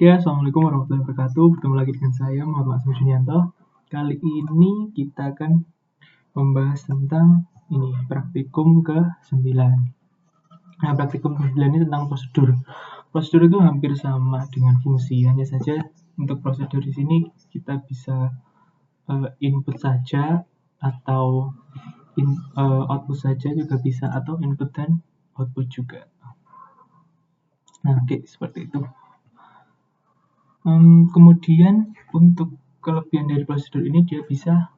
Oke, Assalamualaikum warahmatullahi wabarakatuh. Bertemu lagi dengan saya, Muhammad Sujianto. Kali ini kita akan membahas tentang praktikum ke-9. Nah, praktikum ke-9 ini tentang prosedur. Prosedur itu hampir sama dengan fungsi, hanya saja untuk prosedur di sini kita bisa input saja atau output saja juga bisa, atau input dan output juga. Nah, oke, seperti itu. Kemudian untuk kelebihan dari prosedur ini, dia bisa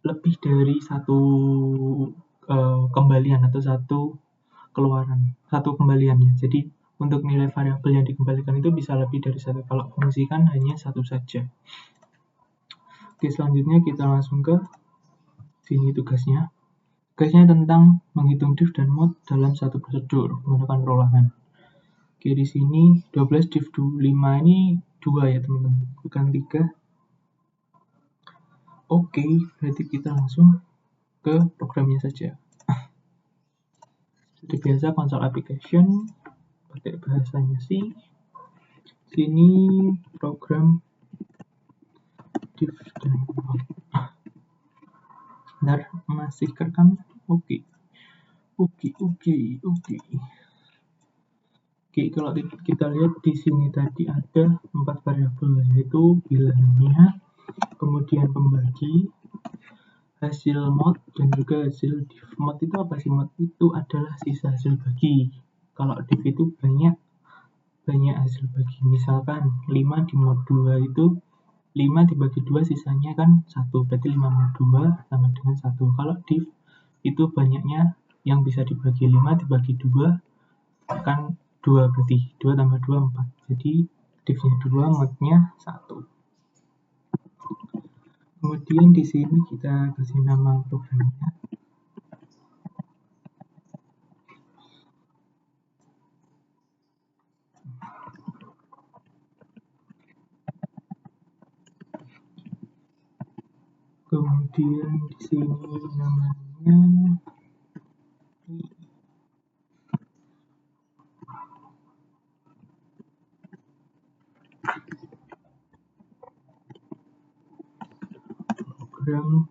lebih dari satu kembalian atau satu kembalian ya. Jadi untuk nilai variabel yang dikembalikan itu bisa lebih dari satu. Kalau fungsi kan hanya satu saja. Oke, selanjutnya kita langsung ke sini tugasnya. Tugasnya tentang menghitung diff dan mode dalam satu prosedur menggunakan perolangan. Oke, di sini 12 diff 5 ini 2 ya teman-teman, bukan 3. Oke, berarti kita langsung ke programnya saja. Seperti biasa, console application pakai bahasanya C. Sini program diff dan mode. Bentar, masih kerekam? Oke, kalau kita lihat di sini tadi ada 4 variabel, yaitu bilangnya, kemudian pembagi, hasil mod, dan juga hasil diff. Mod itu apa sih? Mod itu adalah sisa hasil bagi. Kalau diff itu banyak hasil bagi. Misalkan 5 di mod 2 itu 5 dibagi 2 sisanya kan 1, berarti 5 mod 2 sama dengan 1. Kalau diff itu banyaknya yang bisa dibagi, 5 dibagi 2 kan 2, berarti 2 tambah 2 4. Jadi diffnya 2, modnya 1. Kemudian di sini kita kasih nama programnya. Kemudian di sini namanya program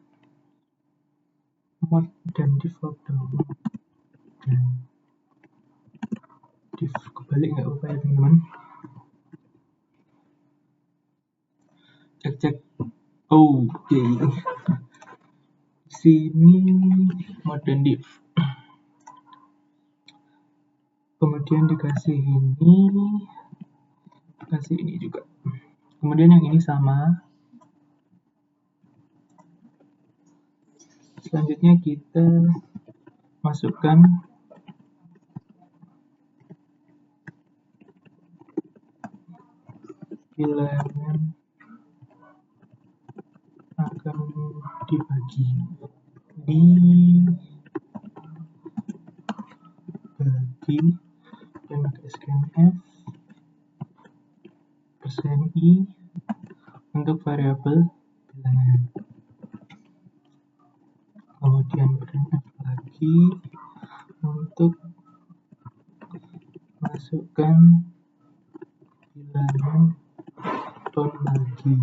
mod dan diff dan diff. Kebalik nggak apa-apa ya teman-teman. Cek. Oke. Sini mod dan diff. Kemudian dikasih ini juga. Kemudian yang ini sama. Selanjutnya kita masukkan bilangan akan dibagi dan pakai scanf %i untuk variabel bilangan. Kemudian printf lagi untuk masukkan bilangan lagi.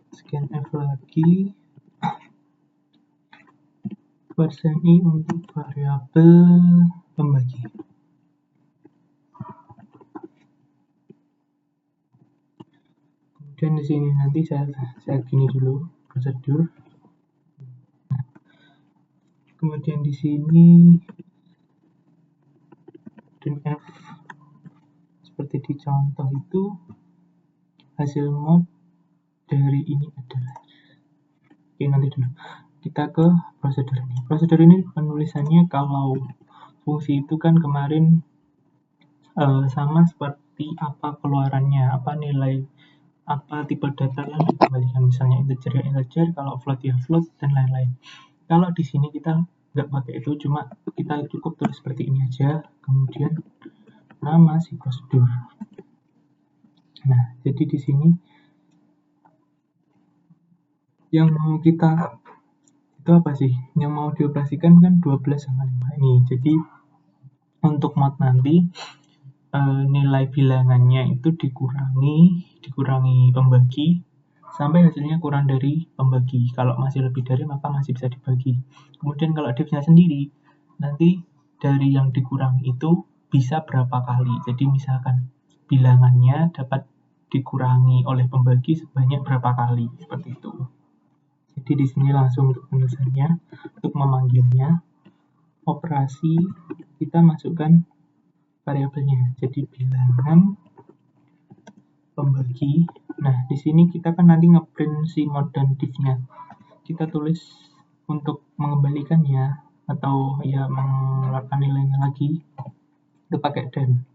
Scanf lagi %i untuk variabel pembagi. Kemudian di sini nanti saya gini dulu prosedur. Kemudian di sini printf seperti di contoh itu, hasil mod dari ini adalah. Oke, nanti dulu kita ke prosedur ini. Prosedur ini penulisannya, kalau fungsi itu kan kemarin sama seperti apa keluarannya, apa nilai, apa tipe data yang dikembalikan, misalnya integer ya integer, kalau float ya float, dan lain-lain. Kalau di sini kita nggak pakai itu, cuma kita cukup tulis seperti ini aja, kemudian nama si prosedur. Nah, jadi di sini yang mau kita itu apa sih? Yang mau dioperasikan kan 12 sama 5 ini. Jadi untuk mod nanti nilai bilangannya itu dikurangi pembagi sampai hasilnya kurang dari pembagi. Kalau masih lebih dari maka masih bisa dibagi. Kemudian kalau divnya sendiri, nanti dari yang dikurangi itu bisa berapa kali. Jadi misalkan bilangannya dapat dikurangi oleh pembagi sebanyak berapa kali, seperti itu. Jadi di sini langsung untuk penulisannya, untuk memanggilnya, operasi kita masukkan variabelnya. Jadi bilangan pembagi. Nah, di sini kita kan nanti ngeprint si mod dan div-nya. Kita tulis untuk mengembalikannya atau ya mengeluarkan nilainya lagi, itu pakai dan.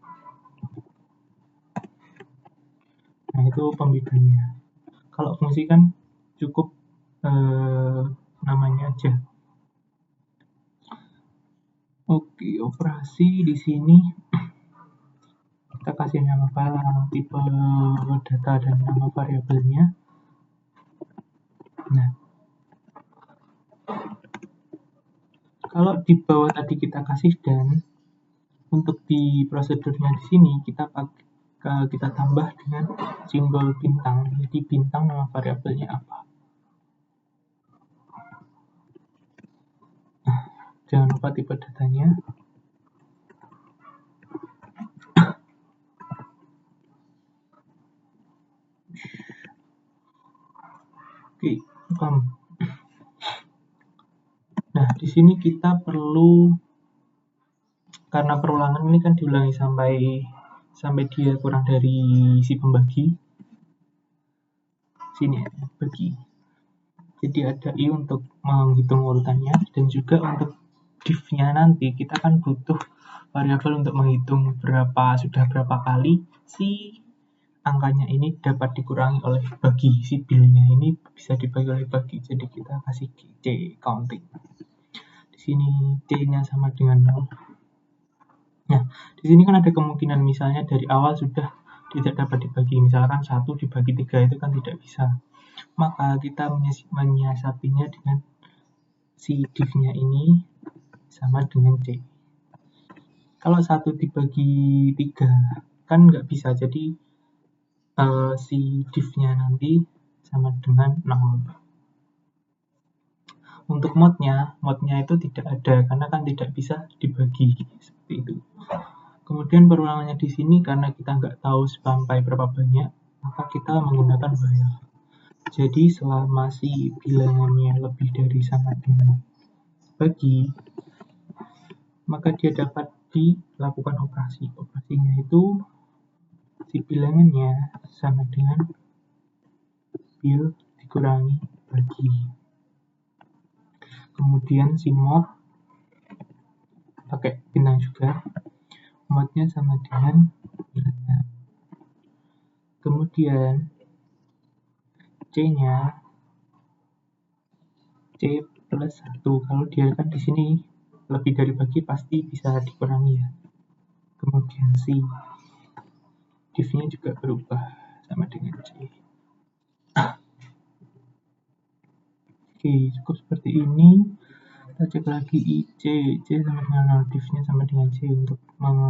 Nah, itu pembedaannya. Kalau fungsi kan cukup namanya aja. Oke, operasi di sini kita kasih nama file, tipe data, dan nama variabelnya. Nah, kalau di bawah tadi kita kasih dan, untuk di prosedurnya di sini kita tambah dengan simbol bintang. Jadi bintang nama variabelnya apa. Nah, jangan lupa tipe datanya. Oke, nah, di sini kita perlu, karena perulangan ini kan diulangi sampai dia kurang dari si pembagi. Sini bagi. Jadi ada i untuk menghitung urutannya, dan juga untuk div-nya nanti kita kan butuh variabel untuk menghitung sudah berapa kali si angkanya ini dapat dikurangi oleh bagi. Si bil-nya ini bisa dibagi oleh bagi, jadi kita kasih c counting. Di sini c-nya sama dengan 0. Nah, di sini kan ada kemungkinan misalnya dari awal sudah tidak dapat dibagi, misalkan 1 dibagi 3 itu kan tidak bisa. Maka kita menyiasatinya dengan si div-nya ini sama dengan c. Kalau 1 dibagi 3 kan nggak bisa, jadi si div-nya nanti sama dengan 0. Untuk modnya itu tidak ada karena kan tidak bisa dibagi, seperti itu. Kemudian perulangannya di sini karena kita nggak tahu sampai berapa banyak, maka kita menggunakan while. Jadi selama si bilangannya lebih dari sama dengan bagi, maka dia dapat dilakukan operasi. Operasinya itu si bilangannya sama dengan bil dikurangi bagi. Kemudian si mod pakai bintang juga, modnya sama dengan bilangan. Kemudian c-nya c plus 1. Kalau dia kan di sini lebih dari bagi pasti bisa dikurangi ya. Kemudian si div-nya juga berubah sama dengan c. Oke, cukup seperti ini. Kita cek lagi c sama dengan 0, div-nya sama dengan c untuk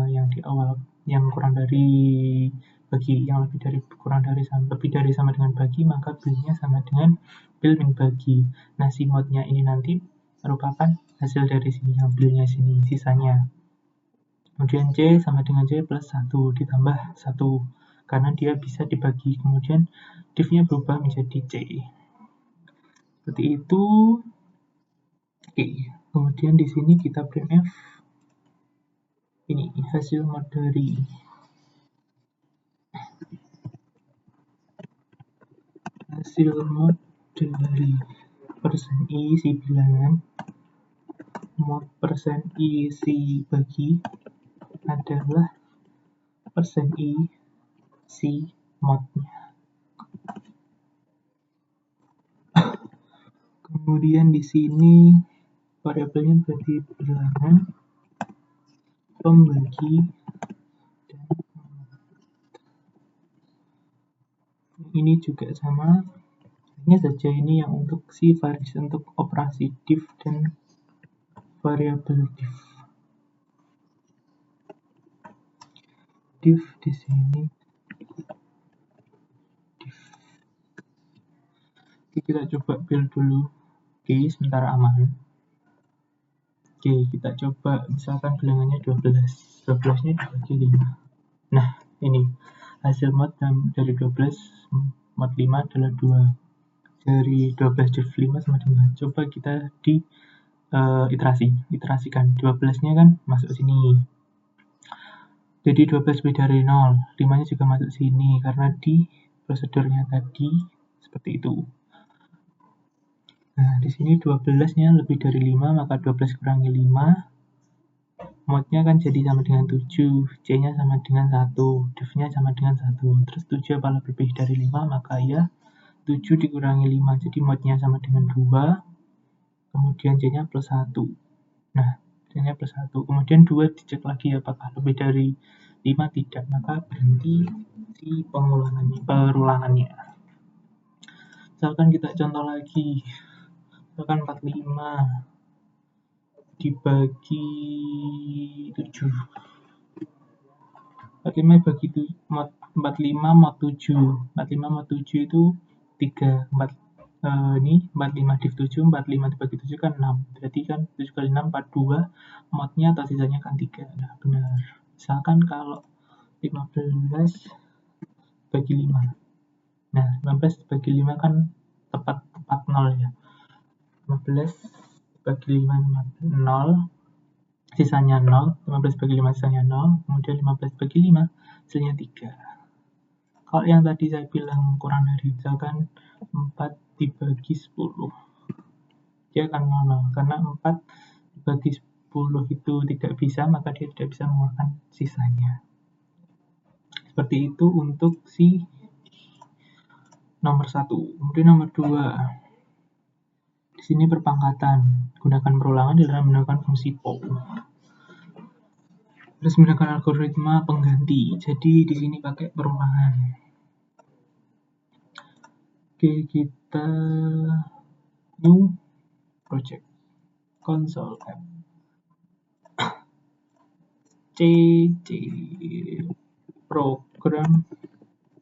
yang di awal, yang kurang dari bagi, yang lebih dari sama dengan bagi, maka bil-nya sama dengan bil min bagi. Nah, si modnya ini nanti merupakan hasil dari sini, yang bil-nya sini, sisanya. Kemudian c sama dengan c plus 1 ditambah 1 karena dia bisa dibagi. Kemudian div-nya berubah menjadi c. Seperti itu. Oke, kemudian di sini kita printf. Ini hasil mod dari persen i si bilangan, mod persen i si bagi adalah persen i si modnya. Kemudian di sini variabelnya berarti bilangan, pembagi, dan ini juga sama. Hanya saja ini yang untuk untuk operasi div dan variabel div. Di div di sini. Oke, kita coba build dulu. Oke, sementara aman. Oke, kita coba misalkan bilangannya 12. 12-nya dibagi 5. Nah, ini hasil mod dari 12 mod 5 adalah 2. Dari 12 div 5 sama dengan. Coba kita di iterasikan. 12-nya kan masuk sini. Jadi 12 lebih dari 0. 5-nya juga masuk sini karena di prosedurnya tadi seperti itu. Nah, di sini 12-nya lebih dari 5, maka 12 kurangi 5. Modnya kan jadi sama dengan 7, C-nya sama dengan 1, div-nya sama dengan 1. Terus 7 kalau lebih dari 5, maka ya 7 dikurangi 5, jadi modnya sama dengan 2. Kemudian C-nya plus 1. Nah, C-nya plus 1. Kemudian 2 dicek lagi apakah lebih dari 5, tidak. Maka berhenti si perulangannya. Misalkan kita contoh lagi. Misalkan 45 dibagi 7. 45 bagi mod 45 mod 7. 45 mod 7 itu 3. 45 div 7, 45 dibagi 7 kan 6. Berarti kan 7 kali 6, 42. Modnya atau sisanya kan 3. Nah, benar. Misalkan kalau 15 bagi 5. Nah, 15 bagi 5 kan tepat 0 ya. 15 bagi 5, 0. Sisanya 0. 15 bagi 5 sisanya 0. Kemudian 15 bagi 5 hasilnya 3. Kalau yang tadi saya bilang kurang dari, misalkan 4 dibagi 10. Dia akan 0. Karena 4 dibagi 10 itu tidak bisa, maka dia tidak bisa mengeluarkan sisanya. Seperti itu untuk si nomor 1. Kemudian nomor 2. Di sini perpangkatan. Gunakan perulangan dalam menggunakan fungsi POW. Terus menggunakan algoritma pengganti. Jadi di sini pakai perulangan. Oke, kita new project console app C program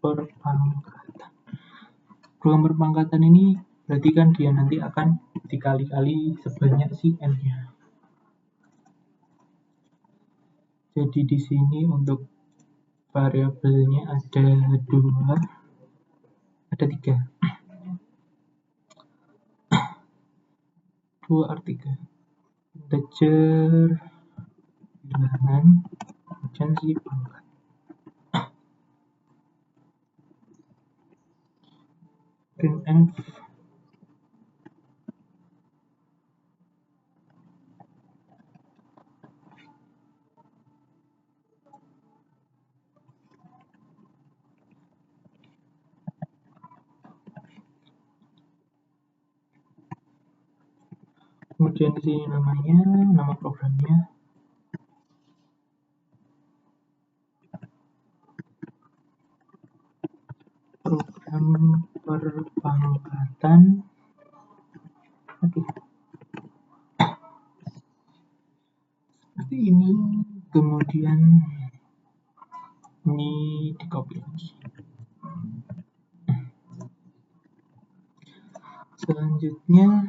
perpangkatan. Program perpangkatan ini berarti kan dia nanti akan dikali-kali sebanyak si n-nya. Jadi di sini untuk variabelnya ada 2, ada 3. 2 R3. Integer bilangan kemudian si pangkat. Printf kemudian di sini namanya, nama programnya program perpangkatan. Seperti ini. Kemudian ini di copy lagi. Selanjutnya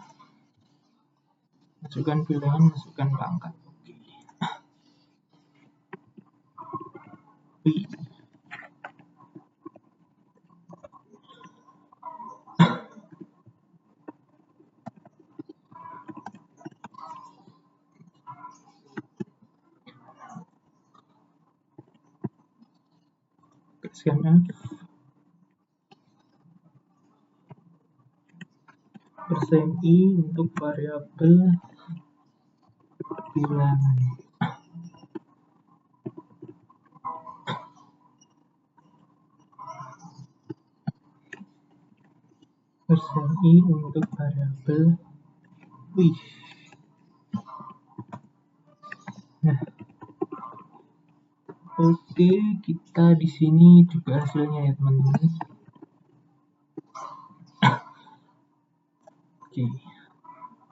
masukkan bilangan, masukkan pangkat. Scanf %i untuk variabel bilangan. %i untuk variabel Nah, oke, kita di sini juga hasilnya ya teman-teman. Oke,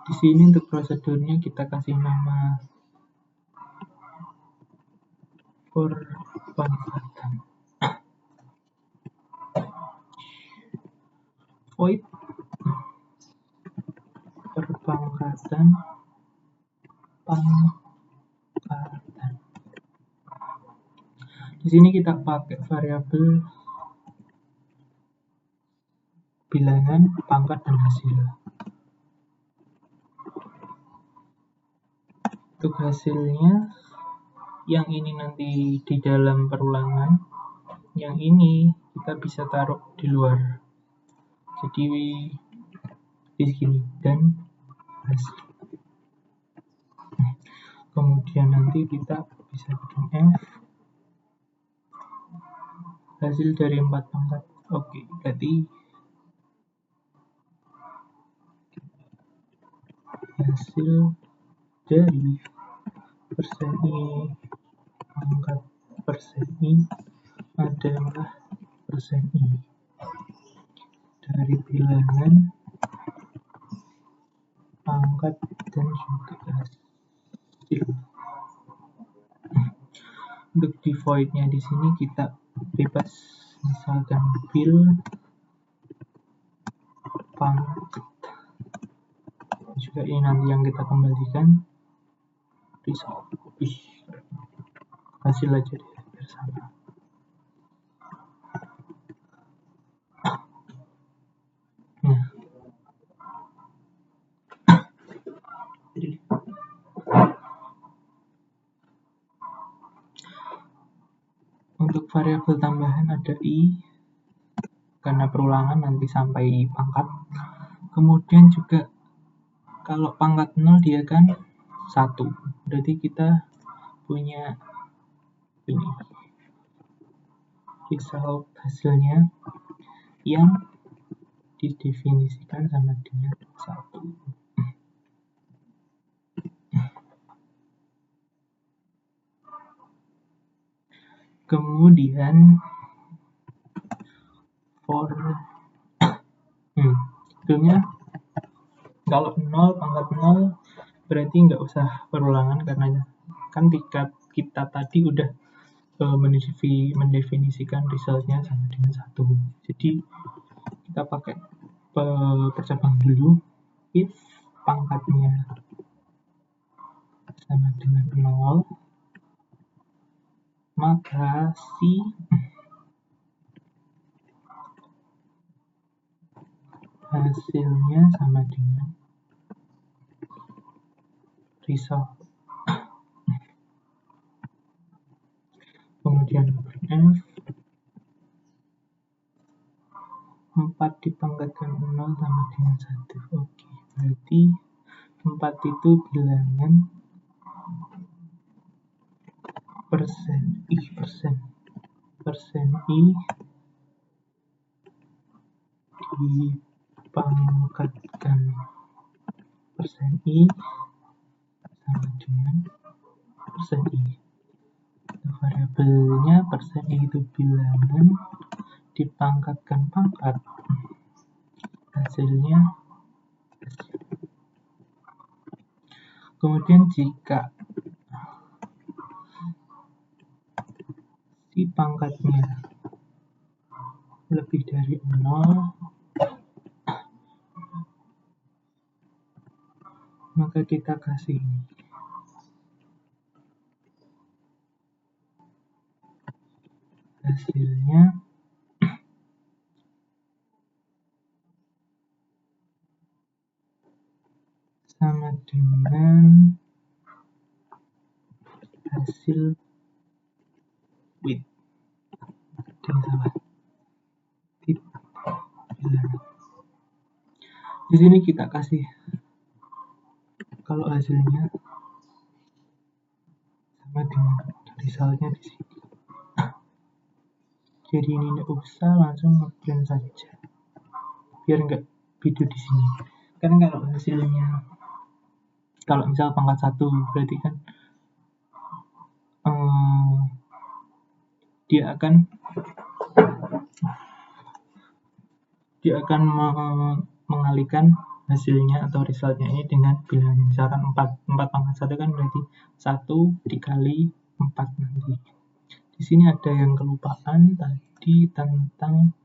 di sini untuk prosedurnya kita kasih nama perpangkatan. void perpangkatan pangkatan. Di sini kita pakai variabel bilangan, pangkat, dan hasil. Untuk hasilnya, yang ini nanti di dalam perulangan, yang ini kita bisa taruh di luar. Jadi di sini dan hasil. Kemudian nanti kita bisa bikin F hasil dari 4 pangkat. Oke, berarti hasil dari persen I pangkat persen I adalah persen I dari bilangan, pangkat, dan juga hasil. Untuk di void-nya di sini kita bebas, misalkan bil pangkat. Juga ini nanti yang kita kembalikan result. Hasil aja deh biar sama. Nah, untuk variabel tambahan ada I karena perulangan nanti sampai pangkat. Kemudian juga kalau pangkat 0 dia kan 1. Berarti kita punya ini result hasilnya yang didefinisikan sama dengan 1. Kemudian for sebelumnya kalau 0 pangkat 0 berarti nggak usah perulangan karena kan kita tadi udah mendefinisikan resultnya sama dengan 1. Jadi kita pakai percabang dulu. If pangkatnya sama dengan 0, maka si hasilnya sama dengan result. Kemudian F 4 dipangkatkan 0 sama dengan 1. Oke, berarti 4 itu bilangan persen I dipangkatkan persen I sama dengan persen I. Variabelnya persen I itu bilangan dipangkatkan pangkat, hasilnya hasil. Kemudian jika si pangkatnya lebih dari 0, maka kita kasih hasilnya sama dengan hasil with. Di sini kita kasih kalau hasilnya sama dengan resultnya di sini. Jadi ini nggak usah langsung ngeprint saja, biar nggak beda di sini. Karena kalau hasilnya, kalau misal pangkat 1 berarti kan dia akan mengalihkan hasilnya atau resultnya ini dengan bilangan. Misalkan 4 pangkat 1 kan berarti 1 dikali 4 nanti. Di sini ada yang kelupaan tadi tentang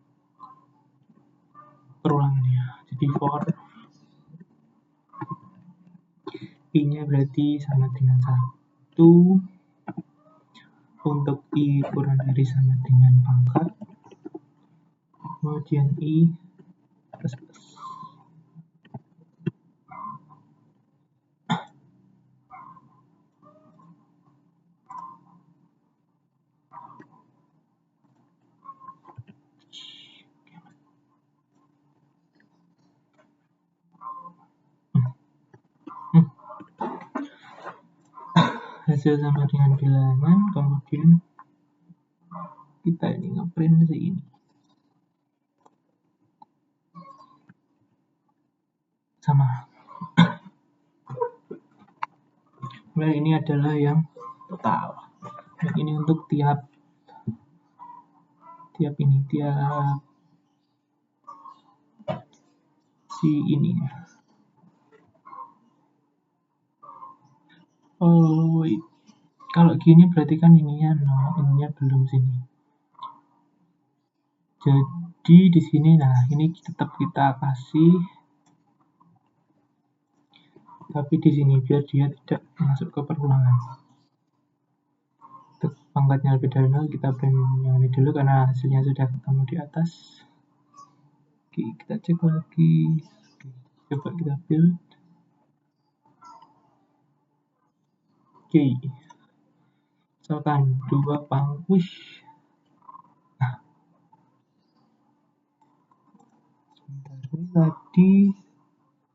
perulangannya. Jadi for I-nya berarti sama dengan 1, untuk I kurang dari sama dengan pangkat, kemudian I plus plus. Hasil sama dengan bilangan, kemudian kita ini ngeprint ini sama. Nah, ini adalah yang total. Nah, ini untuk tiap si ini. Oh, kalau gini berarti kan ininya 0, ininya belum sini. Jadi di sini, nah ini tetap kita kasih, tapi di sini biar dia tidak masuk ke perulangan. Untuk pangkatnya lebih dari 0, kita print yang ini dulu karena hasilnya sudah ketemu di atas. Oke, kita cek lagi. Oke, coba kita build. Oke, misalkan 2 pangkus. Nah, sebentar, ini tadi,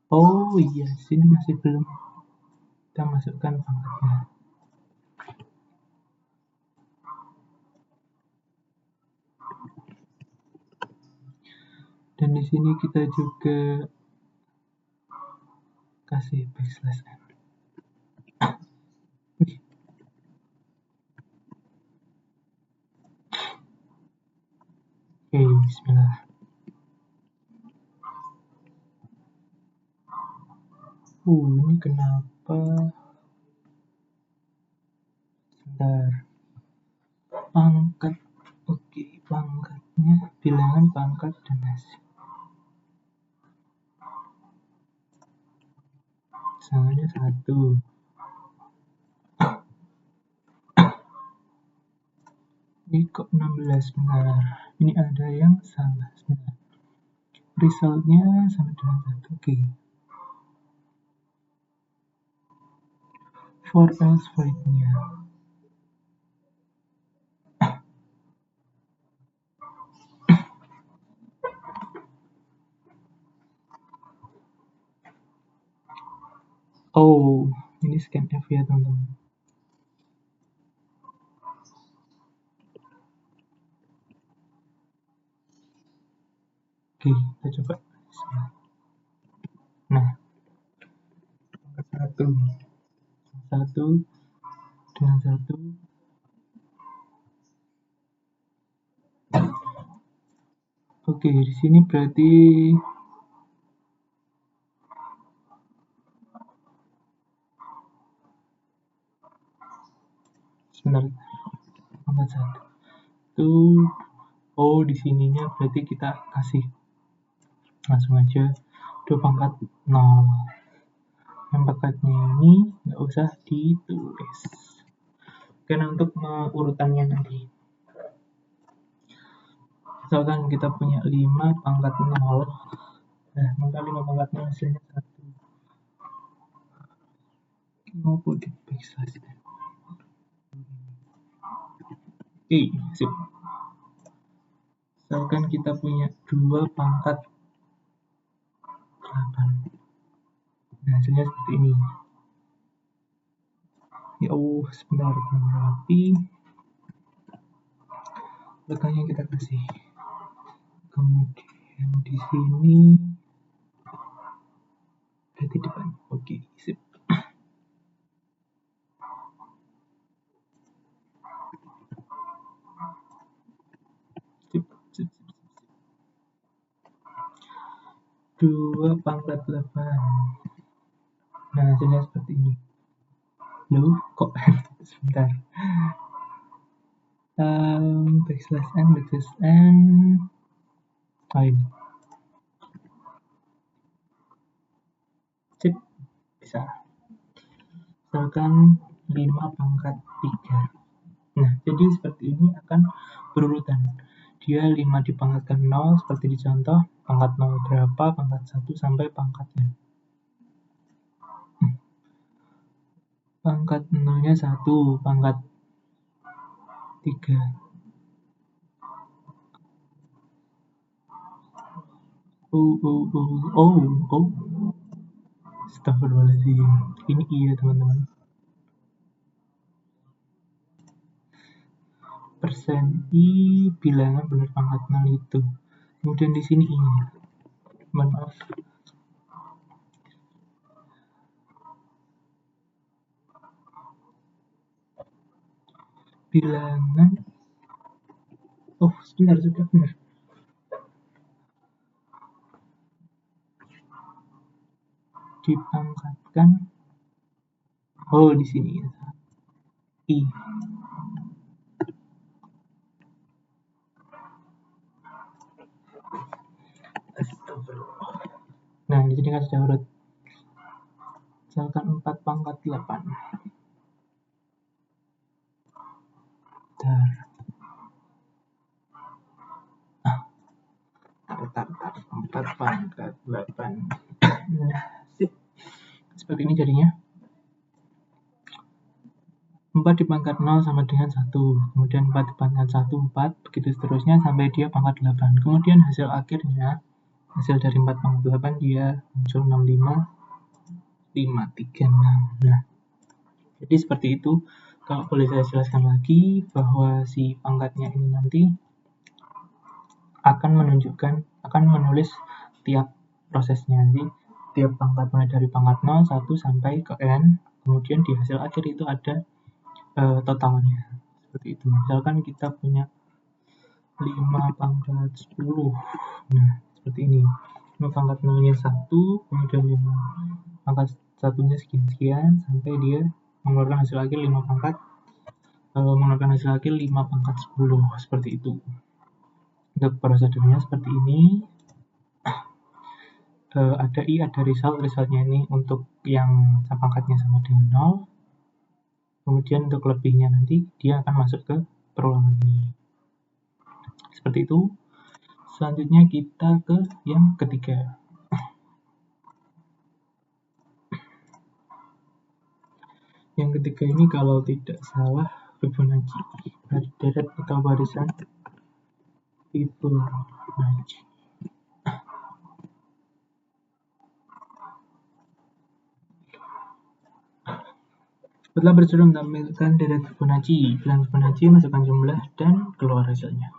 oh iya, sini masih belum kita masukkan pangkatnya. Dan di sini kita juga kasih backslash n. Oke, bismillah. Ini kenapa? Sebentar. Pangkat. Oke, pangkatnya bilangan pangkat dan hasil. Misalnya 1. Ini kok 16, benar. Ini ada yang salah sebentar. Resultnya sama dengan 1. Oke. For else void-nya. Oh, ini scanf ya teman-teman. Oke, kita coba. Nah, satu dengan 1. Oke, di sini berarti sebentar. Pangkat 1. Oh, di sininya berarti kita kasih langsung aja 2 pangkat 0. Yang pangkatnya ini nggak usah ditulis. Karena untuk urutannya nanti. Misalkan kita punya 5 pangkat 0. Nah, maka 5 pangkatnya hasilnya 1. Mau di backslash. Oke, sip. Misalkan kita punya 2 pangkat 8. Nah, hasilnya seperti ini. Ya Allah, sebentar, rapi. Belakangnya kita kasih. Kemudian di sini berarti depan. Oke, sip. Sip. 2 pangkat 8. Nah, hasilnya seperti ini. Loh, kok sebentar. Backslash n. Oh, ini. bisa. Misalkan 5 pangkat 3. Nah, jadi seperti ini akan berurutan. Dia 5 dipangkatkan 0 seperti di contoh, pangkat 0 berapa, pangkat 1 sampai pangkatnya. Pangkat 0-nya 1, pangkat 3. Astagfirullahaladzim. Ini iya teman-teman. Persen I bilangan benar pangkat 0 itu. Kemudian di sini I. Maaf. Bilangan. Oh, sebentar, sudah benar. Dipangkatkan. Oh, di sini ya. I. Nah, di sini kan sudah urut. Misalkan 4 pangkat 8. Tar. 4 pangkat 8. Nah, sip. Seperti ini jadinya. 4 dipangkat 0 sama dengan 1. Kemudian 4 dipangkat 1, 4. Begitu seterusnya sampai dia pangkat 8. Kemudian hasil akhirnya, hasil dari 4 pangkat 8 dia muncul 65, 536. Nah, jadi seperti itu. Kalau boleh saya jelaskan lagi, bahwa si pangkatnya ini nanti akan menulis tiap prosesnya. Jadi tiap pangkat mulai dari pangkat 0, 1 sampai ke N. Kemudian di hasil akhir itu ada totalnya. Seperti itu. Misalkan kita punya 5 pangkat 10. Nah, seperti ini. 5 pangkat 0-nya 1, kemudian 5 pangkat 1-nya sekian-sekian, sampai dia mengeluarkan hasil akhir 5 pangkat 10. Seperti itu. Untuk prosedurnya seperti ini. Ada I, ada resultnya ini untuk yang pangkatnya sama dengan 0. Kemudian untuk lebihnya nanti dia akan masuk ke perulangan ini. Seperti itu. Selanjutnya kita ke yang ketiga. Yang ketiga ini kalau tidak salah Fibonacci, deret atau barisan Fibonacci. Setelah bercoba menampilkan deret Fibonacci, bilang Fibonacci, masukkan jumlah dan keluar hasilnya.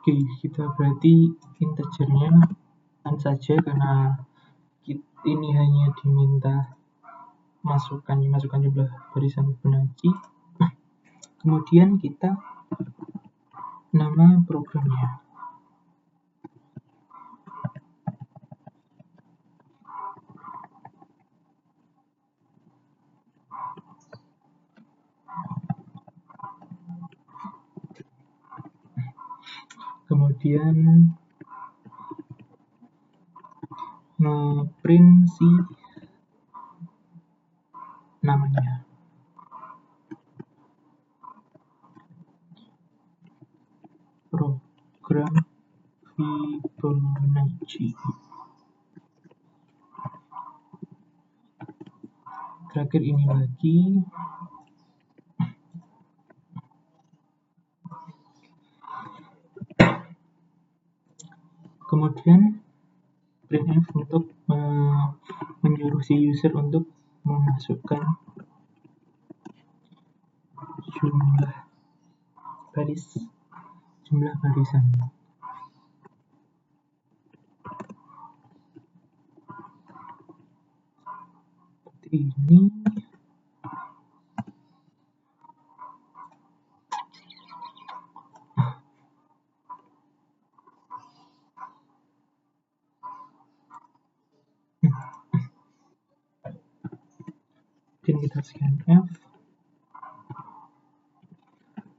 Oke, kita berarti integernya kan saja karena ini hanya diminta masukkan jumlah barisan Fibonacci. Kemudian kita nama programnya. Kemudian nge-print si namanya. Program Fibonacci. Terakhir ini lagi. Kemudian printf untuk menyuruh si user untuk memasukkan jumlah barisan. Seperti ini. Mungkin kita scanf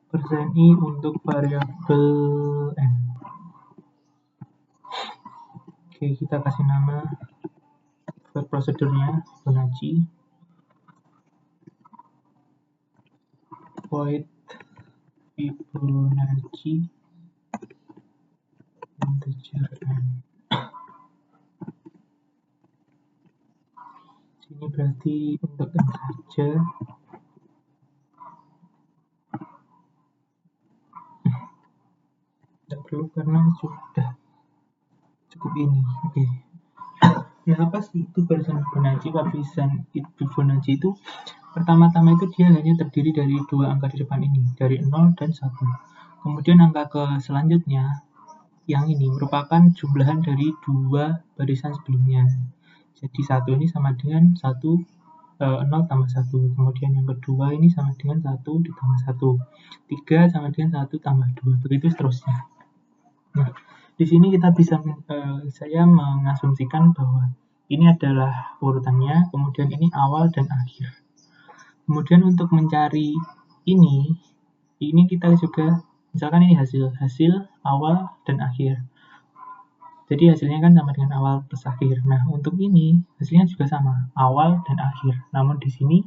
persen I untuk variabel N. Oke, kita kasih nama prosedurnya Fibonacci void Fibonacci integer n. Ini berarti untuk n saja. Tidak perlu karena sudah cukup ini. Oke. Nah, apa sih itu barisan Fibonacci? Barisan Fibonacci itu pertama-tama itu dia hanya terdiri dari dua angka di depan ini, dari 0 dan 1. Kemudian angka ke selanjutnya yang ini merupakan jumlahan dari dua barisan sebelumnya. Jadi 1 ini sama dengan 0 tambah 1. Kemudian yang kedua ini sama dengan 1 ditambah 1. 3 sama dengan 1 tambah 2. Begitu seterusnya. Nah, di sini kita bisa saya mengasumsikan bahwa ini adalah urutannya, kemudian ini awal dan akhir. Kemudian untuk mencari ini kita juga misalkan ini hasil awal dan akhir. Jadi hasilnya kan sama dengan awal plus akhir. Nah, untuk ini hasilnya juga sama, awal dan akhir. Namun di sini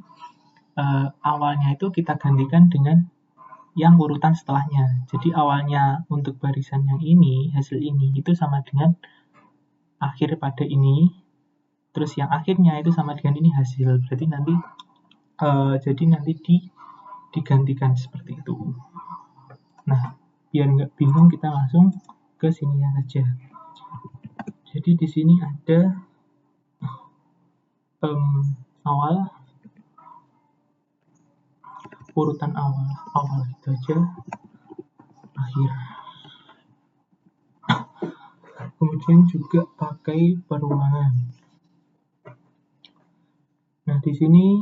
awalnya itu kita gantikan dengan yang urutan setelahnya. Jadi awalnya untuk barisan yang ini, hasil ini itu sama dengan akhir pada ini. Terus yang akhirnya itu sama dengan ini hasil. Berarti nanti digantikan seperti itu. Nah, biar nggak bingung kita langsung ke sini saja. Jadi di sini ada awal, urutan awal itu aja, akhir. Kemudian juga pakai perulangan. Nah, di sini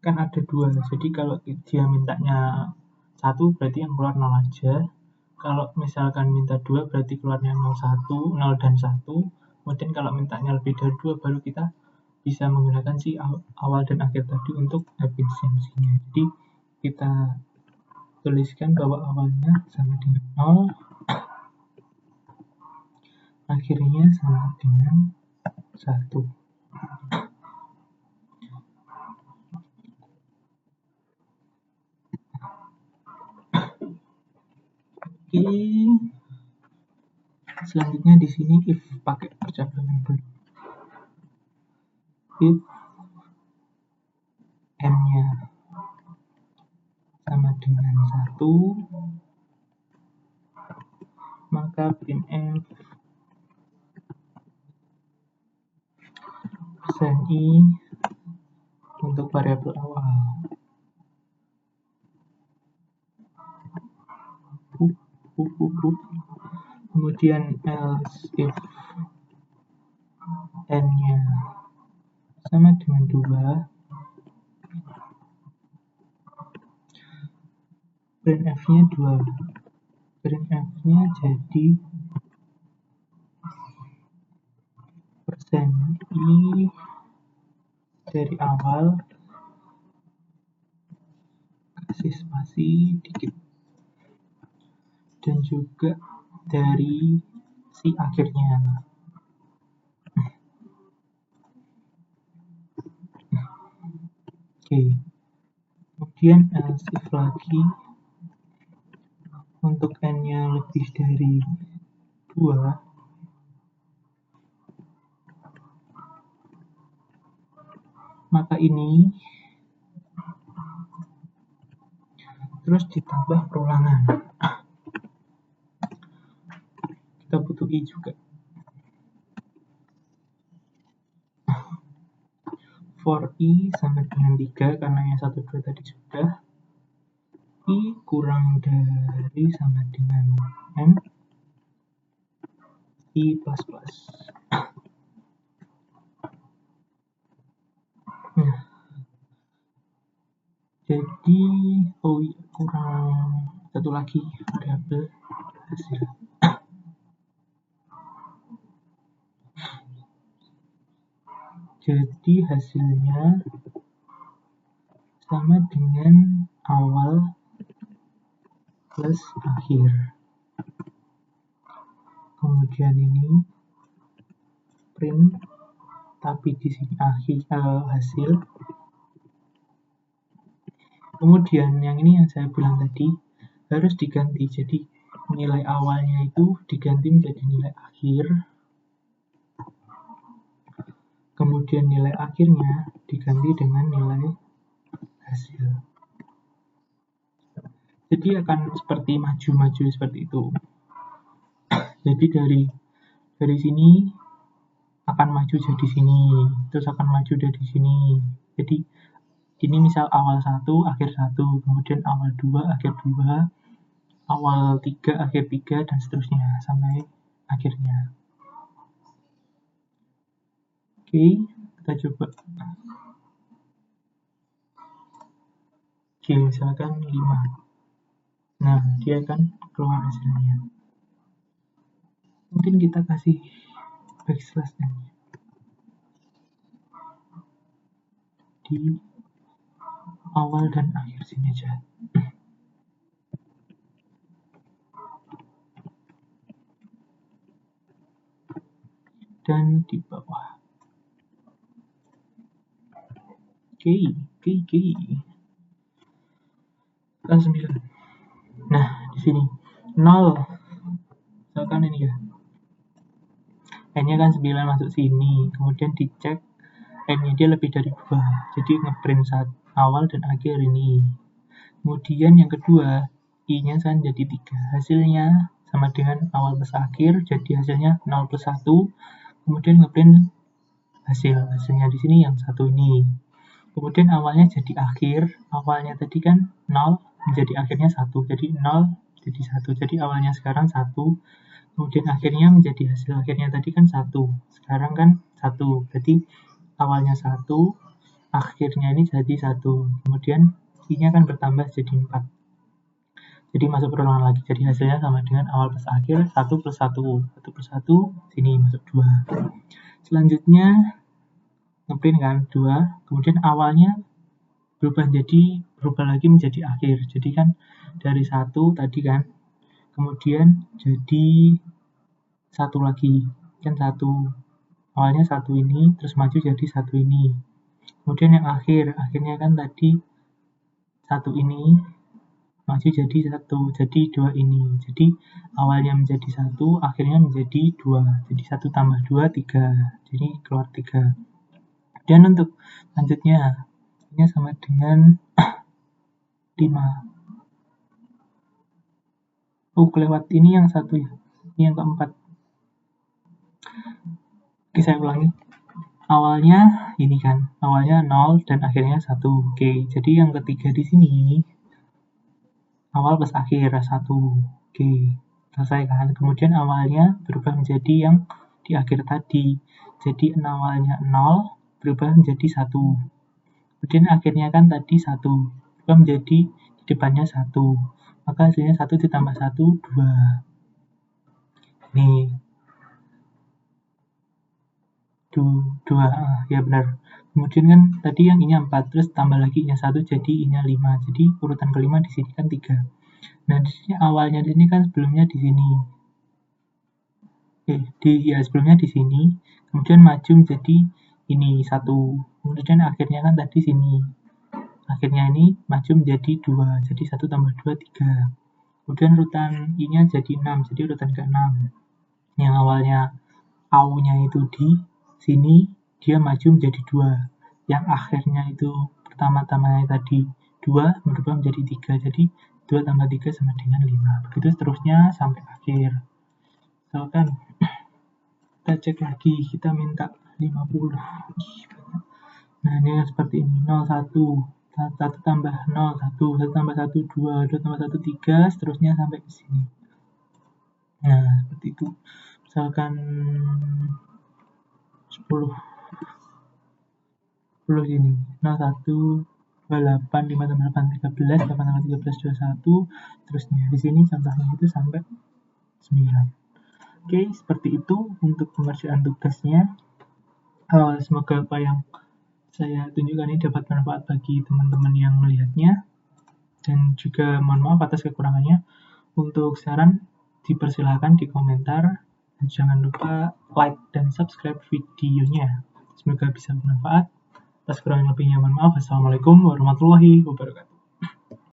kan ada dua. Jadi kalau dia mintanya 1 berarti yang keluar 0 aja. Kalau misalkan minta 2 berarti keluarnya 0 dan 1. Kemudian kalau mintanya lebih dari 2 baru kita bisa menggunakan si awal dan akhir tadi untuk efisiensinya. Jadi kita tuliskan bahwa awalnya sama dengan 0, akhirnya sama dengan 1. Oke. Selanjutnya di sini if pakai percabangan dulu. If n-nya sama dengan 1, maka printf %i untuk variabel awal. Kemudian else if n-nya sama dengan 2, printf-nya 2. Printf-nya jadi %i dari awal kasih spasi dikit dan juga dari si akhirnya. Oke. Kemudian else if lagi untuk n-nya lebih dari 2, maka ini terus ditambah perulangan. Kita butuh i juga. For i sama dengan 3 karena yang 1, 2 tadi sudah. I kurang dari sama dengan n, i plus plus. Nah, jadi kurang satu lagi variabel hasil. Jadi hasilnya sama dengan awal plus akhir. Kemudian ini print tapi di sini hasil. Kemudian yang ini yang saya bilang tadi harus diganti, jadi nilai awalnya itu diganti menjadi nilai akhir, kemudian nilai akhirnya diganti dengan nilai hasil. Jadi akan seperti maju-maju seperti itu. Jadi dari sini akan maju jadi sini, terus akan maju dari sini. Jadi ini misal awal 1, akhir 1, kemudian awal 2, akhir 2, awal 3, akhir 3, dan seterusnya sampai akhirnya. Oke, kita coba. Oke, misalkan 5. Nah, dia akan keluar hasilnya. Mungkin kita kasih backslash di awal dan akhir sini aja. Dan di bawah. Oke. Kan 9. Nah, di sini 0. Misalkan ini ya. N-nya kan 9 masuk sini. Kemudian dicek N-nya dia lebih dari 2. Jadi ngeprint awal dan akhir ini. Kemudian yang kedua, I-nya kan jadi 3. Hasilnya sama dengan awal plus akhir, jadi hasilnya 0 plus 1. Kemudian ngeprint hasilnya di sini yang 1 ini. Kemudian awalnya jadi akhir, awalnya tadi kan 0 menjadi akhirnya 1. Jadi 0 jadi 1. Jadi awalnya sekarang 1. Kemudian akhirnya menjadi hasil akhirnya tadi kan 1. Sekarang kan 1. Jadi awalnya 1, akhirnya ini jadi 1. Kemudian I-nya kan bertambah jadi 4. Jadi masuk perulangan lagi. Jadi hasilnya sama dengan awal plus akhir 1 plus 1. 1 plus 1 sini masuk 2. Selanjutnya ngeprint kan 2. Kemudian awalnya berubah lagi menjadi akhir. Jadi kan dari 1 tadi kan. Kemudian jadi 1 lagi. Kan 1. Awalnya 1 ini terus maju jadi 1 ini. Kemudian yang akhirnya kan tadi 1 ini maju jadi 1, jadi 2 ini. Jadi awalnya menjadi 1, akhirnya menjadi 2. Jadi 1 tambah 2, 3. Jadi keluar 3. Dan untuk selanjutnya, ini sama dengan 5. Oh, kelewat ini yang 1 ya. Ini yang keempat. Oke, saya ulangi. Awalnya ini kan, awalnya 0 dan akhirnya 1. Oke, jadi yang ketiga di sini awal plus akhir 1. Oke, selesai kan. Kemudian awalnya berubah menjadi yang di akhir tadi. Jadi awalnya 0 berubah menjadi 1. Kemudian akhirnya kan tadi 1. Berubah menjadi di depannya 1. Maka hasilnya 1 ditambah 1, 2. Nih. 2, ya benar. Kemudian kan tadi yang I-nya 4, terus tambah lagi I-nya 1, jadi I-nya 5. Jadi urutan kelima di sini kan 3. Nah, di sini awalnya di sini kan sebelumnya di sini. Sebelumnya di sini. Kemudian maju menjadi ini 1. Kemudian akhirnya kan tadi sini. Akhirnya ini maju menjadi 2. Jadi 1 tambah 2, 3. Kemudian urutan I-nya jadi 6. Jadi urutan ke-6. Yang awalnya AU-nya itu di sini, dia maju menjadi 2. Yang akhirnya itu pertama-tamanya tadi 2 berubah menjadi 3. Jadi 2 tambah 3 sama dengan 5. Begitu seterusnya sampai akhir. Misalkan kita cek lagi, kita minta 50. Nah, ini seperti ini. 0, 1. 1 tambah 0, 1. 1 tambah 1, 2. 2 tambah 1, 3. Seterusnya sampai ke sini. Nah, seperti itu. Misalkan 10 sini. 0, 1, 28, 5 tambah 8, 13, 8 tambah 13, 21. Terusnya di sini contohnya itu sampai 9. Oke, seperti itu untuk pengerjaan tugasnya. Semoga apa yang saya tunjukkan ini dapat bermanfaat bagi teman-teman yang melihatnya. Dan juga mohon maaf atas kekurangannya. Untuk saran dipersilahkan di komentar. Dan jangan lupa like dan subscribe videonya. Semoga bisa bermanfaat. Atas kurang lebihnya mohon maaf. Assalamualaikum warahmatullahi wabarakatuh.